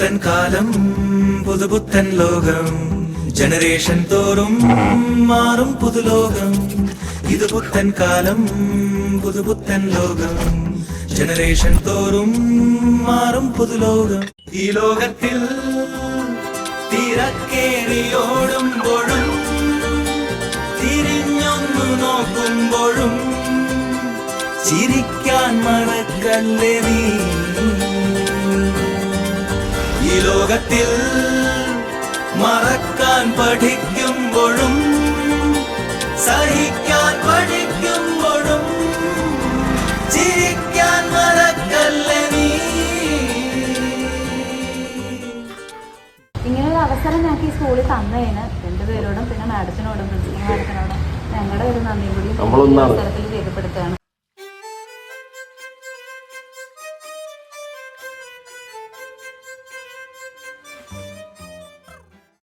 പുതുപുത്തൻ കാലം പുതുപുത്തൻ ലോകം ജനറേഷൻ തോറും മാറും പുതുലോകം ഇത് പുത്തൻ കാലം പുതുപുത്തൻ ലോകം ജനറേഷൻ തോറും മാറും പുതുലോകം ഈ ലോകത്തിൽ തിരക്കേറിയോടുമ്പോഴും തിരിഞ്ഞൊന്നു നോക്കുമ്പോഴും ചിരിക്കാൻ മറക്കല്ലേ നീ ഈ ലോകത്തിൽ മറക്കാൻ പഠിക്കുമ്പോഴും സഹിക്കാൻ പഠിക്കുമ്പോഴും ചിരിക്കാൻ മറക്കല്ലേ നീ. ഇങ്ങനൊരു അവസരം ഞങ്ങൾക്ക് ഈ സ്കൂളിൽ തന്നതിന് രണ്ടുപേരോടും പിന്നെ മാഡത്തിനോടും പ്രിൻസിപ്പൽ മാഡത്തിനോടും ഞങ്ങളുടെ ഒരു നന്ദി കൂടി അവസരത്തിൽ രേഖപ്പെടുത്തുകയാണ്.